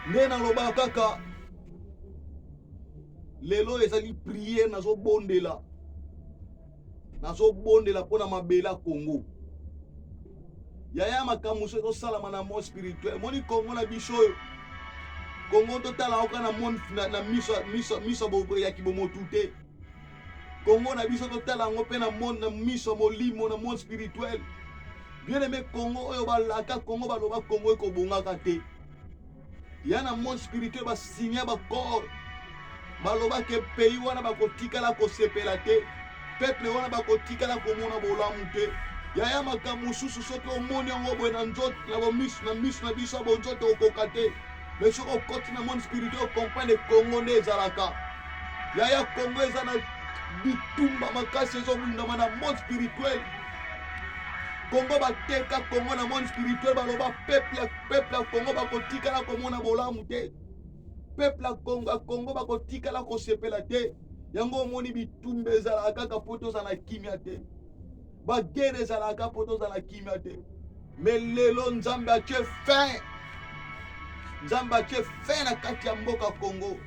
nde naloba kaka lelo ezali priere nazobondela mpona mabele ya Congo. Yaya makambo so ezosalama na monde spirituel. Moni Congo na biso oyo Congo totala oka na monde na miso ya kibomotu te. Congo na biso totala yango mpe na monde na miso molimo na monde spirituel. Bien aimé Congo oyo balaka Congo baloba Congo ekobongaka te. Ya na monde spirituel basinya bakor baloba ke pays wana bakotikala kosepela te, peuple wana bakotikala komona bolamu te. Yaya makambo mosusu soki omoni yango boye na nzoto na miso na biso bonzoto okoka te. Mais soki okoti na monde spirituel okomprendre Congo nde ezalaka. Yaya Congo eza na bitumba makasi ezobundama na monde spirituel. Congo bateka Congo na monde spirituel baloba peuple ya Congo bakotikala komona bolamu te. Peuple ya Congo bakotikala kosepela te. Yango omoni bitumba ezalaka kaka po tozala kimia te. Bagere ezalaka po tozala kimia te. Mais lelo Nzambe atie fin. Nzambe atie fin na kati ya mboka Congo.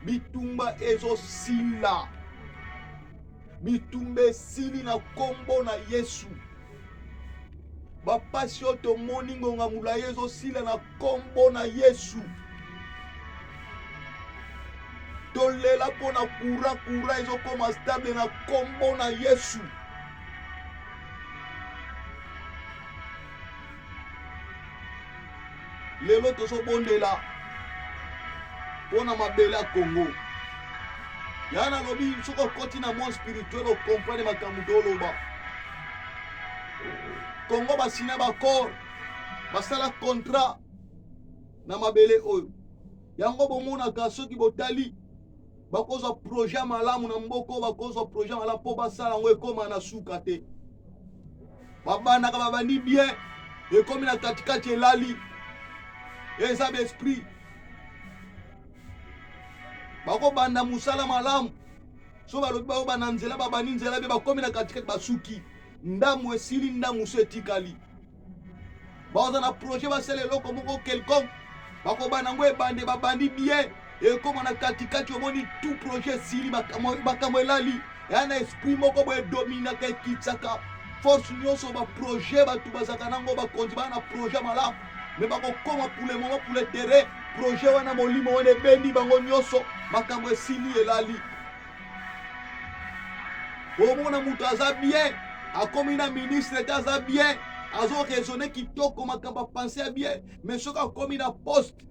Bitumba ezosila. Bitumba esili na kombo na Yesu. Bapasi oyo tomoni ngonga mulayi ezosila na kombo na Yesu. Tolela mpona kura ezokoma stable na kombo na Yesu. Lelo tozobondela mpona mabele ya Congo. Yana lobi soko koti na monde spirituel okomprendre makambo toloba. Congo basina bakor basala contrat na mabele oyo. Yango bomonaka soki botali bakozwa projet malamu na mboko bakozwa projet malamu po basala ngo ekoma na suka te. Babandaka babandi bien ekomi na katikati elali. Eza besprit. Bako banda musala malamu. So balobi bao bana nzela babani nzela be bakomi na katikati basuki. Ndamu esili ndamu so etikali. Baoza na projet basele loko moko quelconque. Bako bana ngo ebande babandi bien. Ekoma na katikati omoni tout projet sili bakambo elali. Yana esprit moko boye dominaka ekitsaka. Force nyonso ba projet batu bazaka nango bakonzi bana projet malamu. Mais bakokoma pour le moment pour le terrain projet wana molimo wana ebendi bango nyonso makambo esili elali. Omona mutu aza bien akomi na ministre te aza bien azo raisonner kitoko makambo penser bien mais soki akomi na poste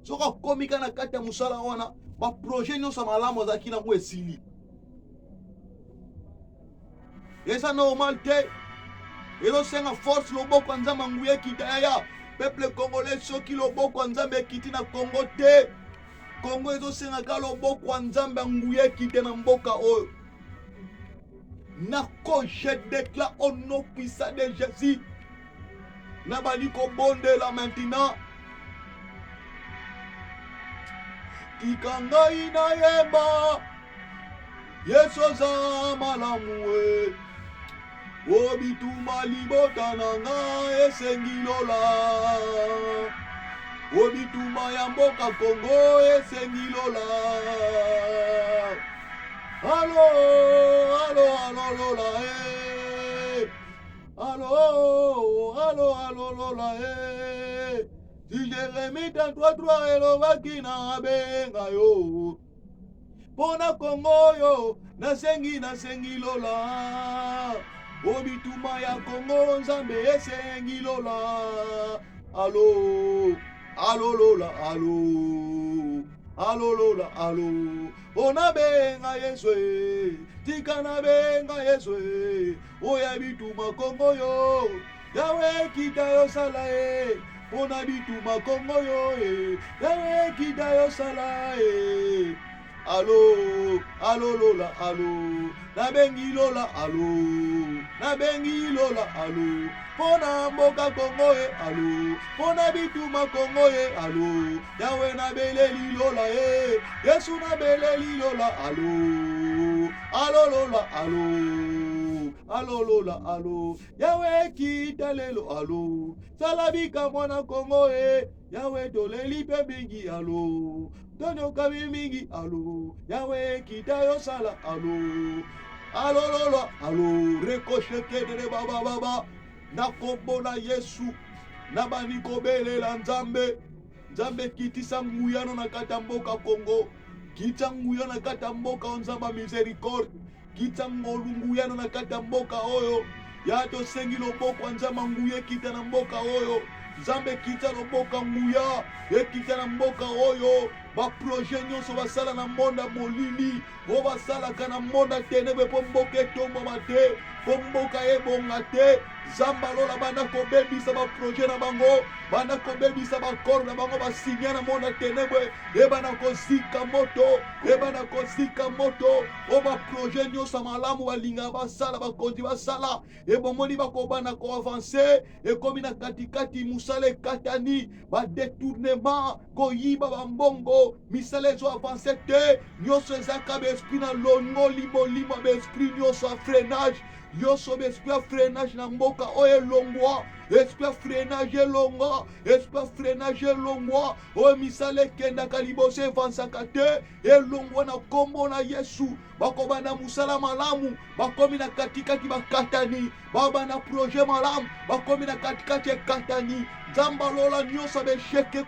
soki akomi kana kati ya musala wana ba projet nyonso malamu azalaki nango esili. Eza normal te. Ezosenga force loboko Nzambe nguye kita yaya. Peuple congolais soki loboko Nzambe ekiti na Congo te. Congo ezosenga ka loboko Nzambe nguye kite na mboka oyo. Nako je déclare au nom puissant de Jésus. Nabali ko bondela maintenant. Tikangai na yemba. Yesu za malamu we. Obituma libota nanga esengi lola. Obituma ya mboka Congo esengi lola. Allo, allo, allo lola eh. Allo lola eh. Si Jérémie 33 elobaki na benga yo. Pona Congo yo nasengi lola. Obituma ya Congo Nzambe esengi lola. Allo, allo lola, allo. Allo lola, allo. Ona benga Yesu, tika na benga Yesu. Oya bituma Congo yo, Yawe kita yo sala e. Ona bituma Congo yo, Yawe kita yo sala e. Allo, allo lola, allo. Nabengi lola, allo. Nabengi lola, allo. Pona mboka Congo e, allo. Pona bituma Congo e, allo. Yawe nabeleli lola e. Yesu nabeleli lola, allo. Allo lola, allo. alo lola alo yawe kita lelo alo salabika mwana Kongo yawe toleli pe mingi alo tonyo kami mingi alo yawe kita yo sala alo lola alo rekoshekede baba nakombo na Yesu nabani kobelela nzambe kitisa nguyano na kata mboka Kongo kita nguyano na kata mboka onzamba miséricorde kita ngolunguyano na kata mboka oyo ya tosengi loboko nzamba nguye kita na mboka oyo nzambe kita loboko nguya ekita na mboka oyo baproje nyonso basala na monda molili o basalaka na monda tenebre mpo mboka etombama te mpo mboka ebonga te zamba lola banda kobebisa baproje na bango banda kobebisa bakoro na bango basinya na monda tenebre ebana kozika moto o baproje nyonso malamu balingaka basala bakonzi basala ebomoni bakobanda koavanse ekomi na katikati musala ekatani badetournement koyiba bambongo misala ezo avanse te nyonso ezaka baesprit na longoli molimo baesprit nyonso ya freinage nyonso baesprit ya freinage na mboka oyo elongwa esprit ya freinage elongwa oyo misala ekendaka liboso evansaka te elongwa na kombo na Yesu bakobanda musala malamu bakomi na katikati bakatani babanda projet malamu bakomi na katikati ekatani nzamba lola nyonso besheke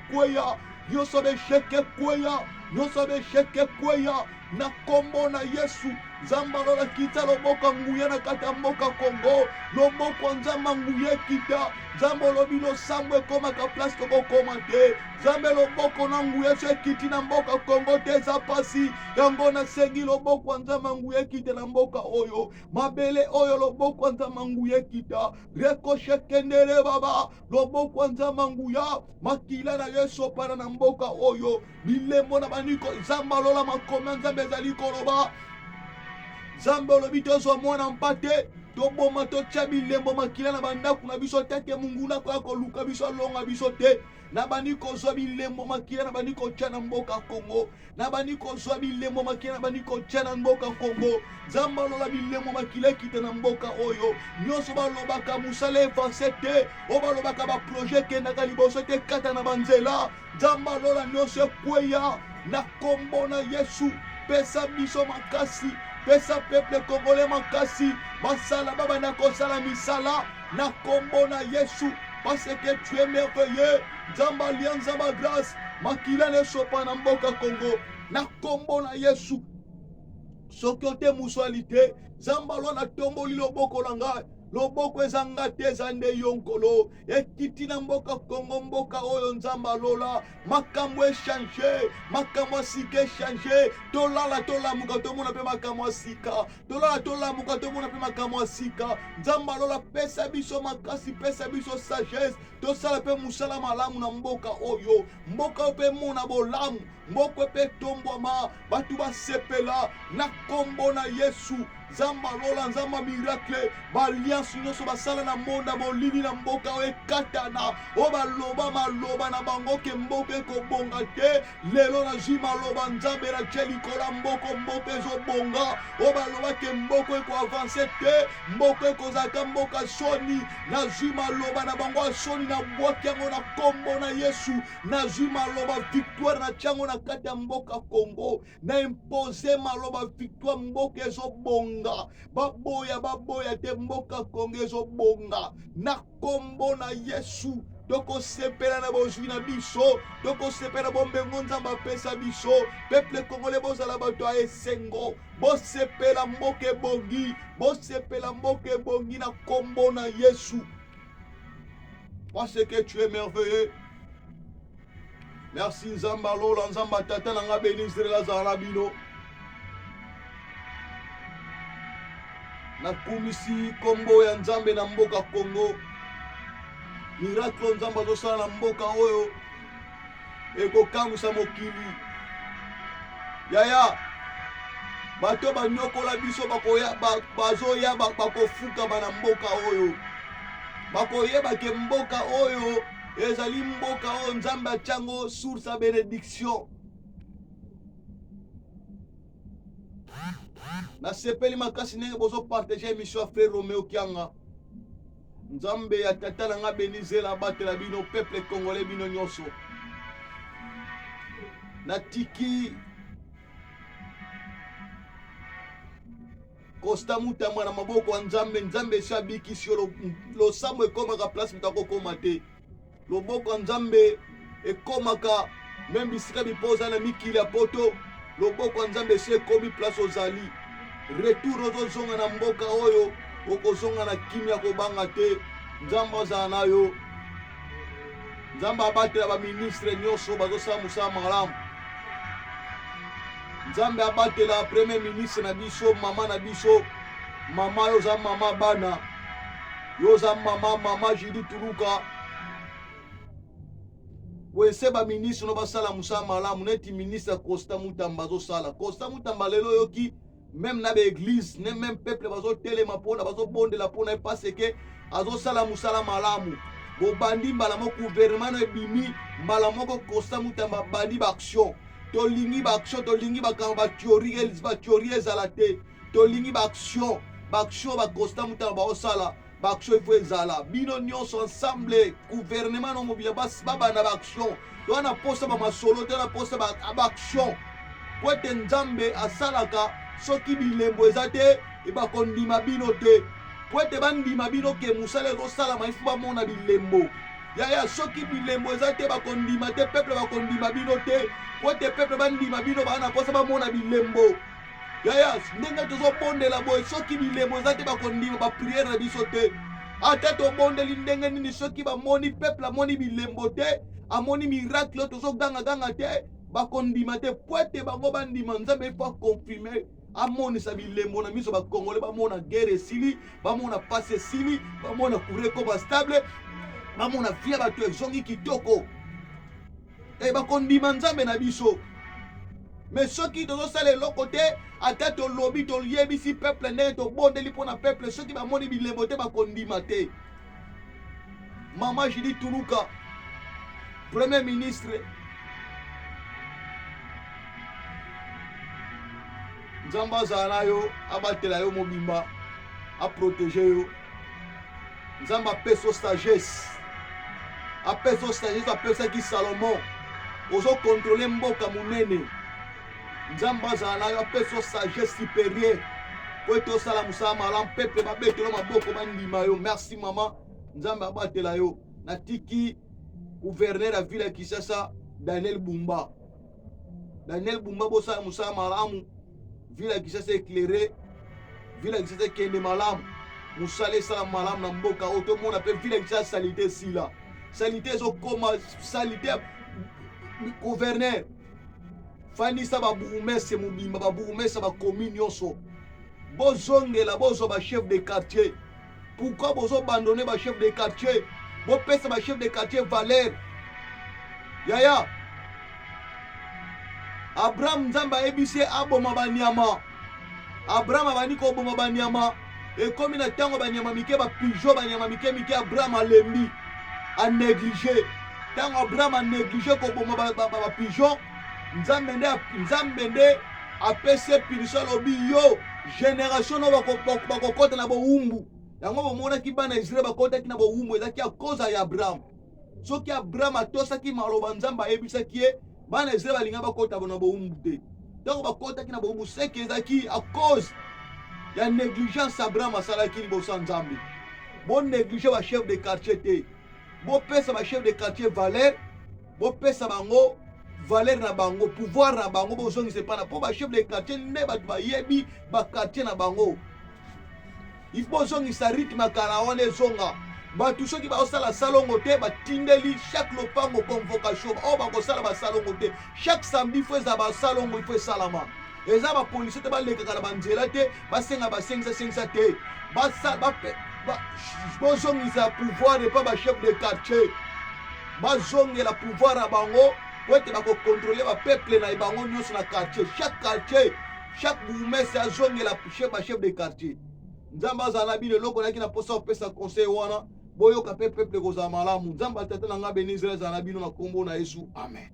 kweya na kombo na Yesu nzamba lola kita loboko nguya na kata mboka Kongo loboko nzamba nguye kita nzambe olobi losambo ekomaka place tokokoma te nzambe loboko na nguya so ekiti na mboka Kongo te eza pasi yango nasengi loboko nzambe nguya ekita na mboka oyo mabele oyo loboko nzambe nguya ekita rekoshekendere baba loboko nzambe nguya makila na Yesu pana na mboka oyo bilembo na baniko nzamba lola makoma nzambe ezali koloba nzambe olobi tozwa mwana mpate toboma totya bilembo makila na bandako na biso tete munguna koya koluka biso alonga biso te nabandi kozwa bilembo makila nabandi kotya na mboka Kongo nabandi kozwa bilembo makila nabandi kotya na mboka Kongo nzambe alola bilembo makila ekita na mboka oyo nyonso balobaka musala evanse te o balobaka baproje ekendaka liboso te kata na banzela nzambe alola nyonso ekweya na kombo na Yesu pesa biso makasi pesa peuple congolais makasi basala babanda kosala misala na kombo na Yesu parce que tu es merveilleux nzamba lia nzamba grâce makila nesopa na mboka Kongo na kombo na Yesu soki ote musualité nzamba lo na tomboli loboko na ngai loboko ezanga te eza nde yo nkolo ekiti na mboka Kongo mboka oyo nzamba lola makambo echange makambo asika echange tolala tolamuka tomona mpe makambo asika tolala tolamuka tomona mpe makambo asika nzamba lola pesa biso makasi pesa biso sagesse tosala mpe musala malamu na mboka oyo mboka oyo mpe mona bolamu mboka mpe tombwama bato basepela na kombo na Yesu nzamba lola nzamba miracle baalliance nyonso basala na monda bolini na mboka oyo ekatana o baloba maloba na bango ke mboka ekobonga te lelo nazwi maloba nzambe na tie likola mboka ezobonga o baloba ke mboka ekoavanse te mboka ekozalaka mboka soni nazwi maloba na bango ya soni na bwaki yango na kombo na Yesu nazwi maloba victoire na tiango na kati ya mboka Kongo na impose maloba victoire mboka ezobonga baboya te mboka Kongo ezobonga na kombo na Yesu tokosepela na bozwi na biso tokosepela bombengo nzambe apesa biso peuple congolais bozala bato ya esengo bosepela mboka ebongi na kombo na Yesu parce que tu es merveilleux. Merci nzamba lola nzamba tata na nga bénisre azala na bino nakumisi kombo ya nzambe na mboka Kongo miracle nzambe azosala na mboka oyo ekokamwisa mokili yaya bato banyokola biso bazoya bakofukama na mboka oyo bakoyeba ke mboka oyo ezali mboka oyo nzambe atiango source ya bénédiction Na sepeli makasi ndenge bozo partager émission ya frère Romeo Kianga. Nzambe ya tata na nga benizela batela bino peuple congolais bino nyonso. Na tiki Costa Mutamba na maboko ya Nzambe, Nzambe shabiki lo sambo ekomaka place mutako koma te. Loboko ya Nzambe ekomaka même bisika bipoza na mikili ya poto. Loboko ya Nzambe se komi place ozali. Retour ozozonga na mboka oyo okozonga na kimia kobanga te. Nzambe azala na yo. Nzambe abatela ba ministre nyonso bazosala musala malamu. Nzambe abatela premier ministre na biso, mama na biso, mama yoza mama bana, yoza mama Jidi Turuka. Wese ba ministre no basala musala malamu neti ministre Costa Mutamba bazosala. Costa Mutamba lelo yoki même na ba église, ne même peuple bazotelema pona bazobondela pona parce que azosala musala malamu. Bo bandi mbala moko gouvernement ebimi mbala moko Costa Mutamba bandi ba action. Tolingi ba action, tolingi ba kamba théorie ezala te. Tolingi ba action ba Costa Mutamba osala, ba action il faut ezala. Bino nyonso ensemble gouvernement no mobile baba na ba action. To na posa ba masolo te na posa ba action. Poete Nzambe asalaka soki bilembo ezate e ba kondima bino te. Poete bandima bino ke musala ezosala ma ifu ba mona bilembo. Yaya soki bilembo ezate ba kondima te peuple ba kondima bino te. Poete peuple bandima bino bana posa ba mona bilembo. Yaya ndenge tozo bondela boy soki bilembo ezate ba kondima ba prière na biso te. Ata to bondeli ndenge nini soki ba moni peuple amoni bilembo te, amoni miracle tozo ganga te. Bakondima te poete bango bandima Nzambe il faut confirmer amonisa bilembo na miso bakongole bamona guerre esili, bamona passe esili, bamona kureko ba stable, bamona via bato ezongi kitoko. E bakondima Nzambe na biso. Mais soki tozosala eloko te ata tolobi toyebisi peuple ndenge tobondeli mpona peuple soki bamoni bilembo te bakondima te. Mama Jidi Turuka, premier ministre, Nzambe azala na yo, abatela yo mobimba, aprotéger yo. Nzambe apesa sagesse, apesaki Salomon ozo contrôler mboka munene. Nzambe azala na yo, apesa sagesse supérieure po ete osala musala malamu peuple babetela maboko bandima yo. Merci mama, Nzambe abatela yo. Natiki gouverneur ya ville ya Kinshasa Daniel Bumba bosala musala malamu. Ville ya Kinshasa éclairée, ville ya Kinshasa kende malamu, musala esala malamu na mboka oyo tomona mpe ville ya Kinshasa salite sila. Salite ezokoma salite gouverneur fanisa babourgmestre mobimba, babourgmestre bacommune nyonso bozongela bozwa bachef de quartier. Pourquoi bozobandone bachef de quartier? Bopesa bachef de quartier valeur. Yaya Abraham Nzambe ayebisi aboma banyama. Abraham abandi koboma banyama. Ekomi na ntango banyama mike bapigeon banyama mike Abraham alembi anéglige. Ntango Abraham anéglige koboma bapigeon, Nzambe nde apesi punition alobi yo génération no bakokota na bowumbu. Yango bomonaki bana Israel bakotaki na bowumbu ezaki a cause ya Abraham. Soki Abraham atosaki maloba Nzambe ayebisaki ye bana Israel balinga bakota bona bowumbu te. Donc bakotaki na bowumbu seki ezaki a cause ya négligence Abraham asalaki liboso Nzambe. Bon néglige ba chef de quartier te. Bo pesa ba chef de quartier valeur, bo pesa bango valeur na bango, pouvoir na bango, bo zongi sepana po ba chef de quartier ne ba yebi ba quartier na bango. Il faut zongi sa rythme kala wane zonga. Batu soki ba osala salongo te ba tindeli chaque lopango convocation o ba kosala ba salongo te. Chaque samedi faut za ba salongo il faut salama. Eza ba police te ba leka kala banzela te, ba senga te. Bozongisa pouvoir et pas ba chef de quartier. Bazongela pouvoir à bango pour être bako contrôler ba peuple na bango nyonso na quartier. Chaque bourgmestre azongela chef de quartier. Nzambe azala bino loko naki na posa opesa conseil wana boyoka pe peuple kozala malamu. Nzambe atata na nga benizela azala bino na kombo na Yesu. Amen.